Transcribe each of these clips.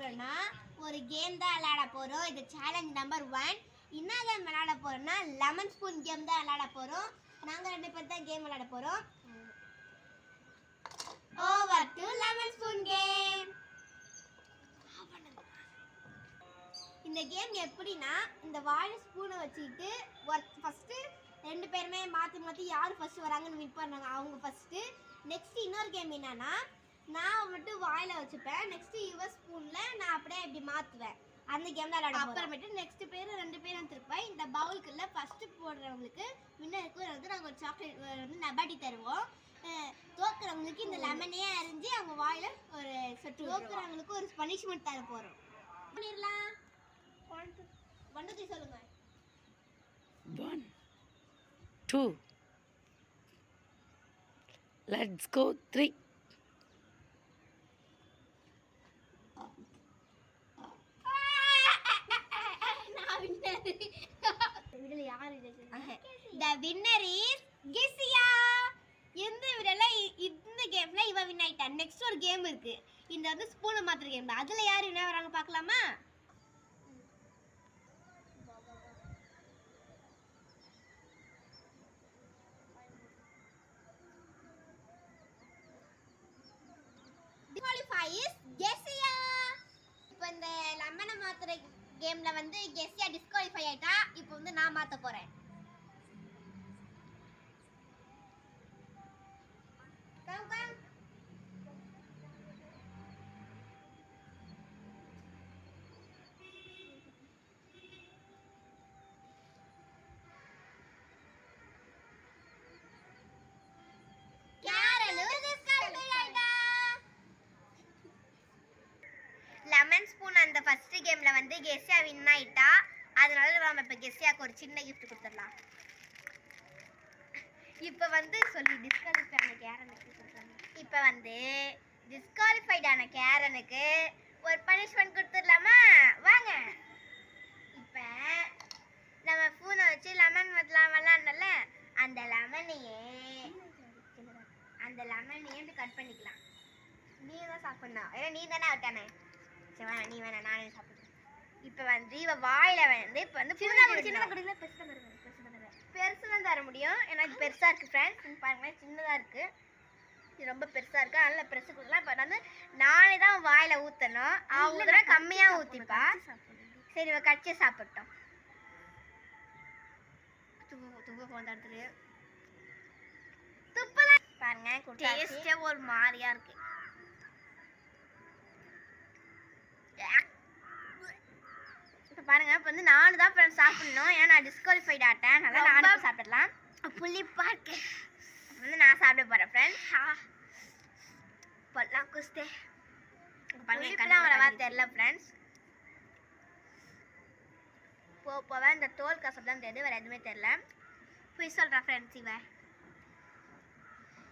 போறோம்னா ஒரு கேம் தான் விளையாட போறோம். இது சேலஞ்ச் நம்பர் 1. என்ன கேம் விளையாட போறோம்னா லெமன் ஸ்பூன் கேம் தான் விளையாட போறோம். நாங்க 2 பேர் தான் கேம் விளையாட போறோம். Over to lemon spoon game. இந்த கேம் எப்படின்னா இந்த வாயில் ஸ்பூனை வச்சுக்கிட்டு ஃபர்ஸ்ட் 2 பேருமே மாற்றி யார் ஃபர்ஸ்ட் வராங்கன்னு வின் பண்ணாங்க அவங்க ஃபர்ஸ்ட். நெக்ஸ்ட் இன்னொரு கேம் என்னன்னா நான் மட்டும் வாயில வச்சுப்பேன். நெக்ஸ்ட் இவ ஸ்பூன்ல நான் அப்படியே இப்படி மாத்துவேன். அந்த கேம் தான் விளையாட. அப்புறமேட்டு நெக்ஸ்ட் பேர் 2 பேரும் திருப்பேன். இந்த பவுலுக்குள்ள ஃபர்ஸ்ட் போடுறவங்களுக்கு வின்னருக்கு வந்து நாங்கள் ஒரு சாக்லேட் வந்து நபாட்டி தருவோம். தோக்குறவங்களுக்கு இந்த லெமனே அரிஞ்சு அவங்க வாயில ஒரு சொட்டு, தோக்குறவங்களுக்கு ஒரு பனிஷ்மெண்ட் தர போறோம். பண்ணிடலாம். 1 2 3 சொல்லுங்க. 1 2 Let's go 3. The winner is Gesia. இந்த கேம்ல இவ வின் ஆயிட்டா. நெக்ஸ்ட் ஒரு கேம் இருக்கு. இந்த வந்து ஸ்பூனை மாத்துற கேம். அதுல யார் வின் ஆவறாங்க பார்க்கலாமா? Qualify is Gesia. இப்போ இந்த லெமனை மாத்துற கேம்ல வந்து கெஸ்ஸியா டிஸ்குவாலிஃபை ஆயிட்டா. இப்போ வந்து நான் மாத்த போறேன். கம் லெமன் ஸ்பூன் அந்த ஃபர்ஸ்ட் கேம்ல வந்து கெஸ்ஸியா வின் ஆயிட்டா. அதனால நம்ம இப்ப கெஸ்ஸியாக்கு ஒரு சின்ன கிஃப்ட் கொடுத்துடலாம். இப்ப வந்து சொல்லி டிஸ்குவாலிஃபை ஆன கேரனுக்கு கொடுத்துடலாம். இப்ப வந்து டிஸ்குவாலிஃபைட் ஆன கேரனுக்கு ஒரு பனிஷ்மெண்ட் கொடுத்துடலாமா? வாங்க. இப்ப நம்ம ஸ்பூனை வச்சு லெமன் விளையாடல, அந்த லெமனையே கட் பண்ணிக்கலாம். நீ தான் சாப்பிடணும். ஏன்னா நீ தானே அவுட்டானே. சரி நீ வேணா, நானே சாப்பிடுறேன். இப்போ வந்து இவ வாயில வந்து இப்போ வந்து பெருசு தான் தர முடியும். ஏன்னா இது பெருசா இருக்கு ஃப்ரெண்ட்ஸ். பாருங்க சின்னதா இருக்கு, இது ரொம்ப பெருசா இருக்கு. அதனால பெருசு கொடுக்கலாம். இப்போ வந்து நானே தான் வாயில ஊற்றணும். ஊதுனா கம்மியா ஊற்றிப்பா. சரி இவ கட்சியை சாப்பிட்டோம். துப்பலாம் பாருங்க. டேஸ்டே ஒரு மாதிரியா இருக்கு. பாருங்க இப்போ வந்து நானு தான் ஃப்ரெண்ட்ஸ் சாப்பிடணும். ஏன்னா நான் டிஸ்குவாலிஃபைட் ஆட்டேன். அதனால நானும் சாப்பிடலாம். புளிப்பா இருக்கு. வந்து நான் சாப்பிட போறேன் ஃப்ரெண்ட்ஸ். பல்லாம் குஸ்தே புளிப்புலாம் அவ்வளவா தெரியல ஃப்ரெண்ட்ஸ். போவா இந்த தோல் கசப்பு தான் தெரியுது, வேற எதுவுமே தெரியல. போய் சொல்றேன் ஃப்ரெண்ட்ஸ்.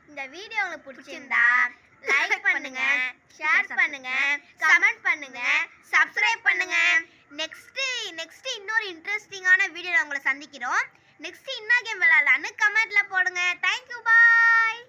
இந்த வீடியோ உங்களுக்கு பிடிச்சிருந்தா லைக் பண்ணுங்க, ஷேர் பண்ணுங்க, கமெண்ட் பண்ணுங்க, சப்ஸ்கிரைப் பண்ணுங்க. நெக்ஸ்ட் இன்னொரு இன்ட்ரெஸ்டிங்கான வீடியோல உங்களை சந்திக்கிறோம். நெக்ஸ்ட் என்ன கேம் விளையாடலாம்னு கமெண்ட்ல போடுங்க. தேங்க்யூ, பாய்.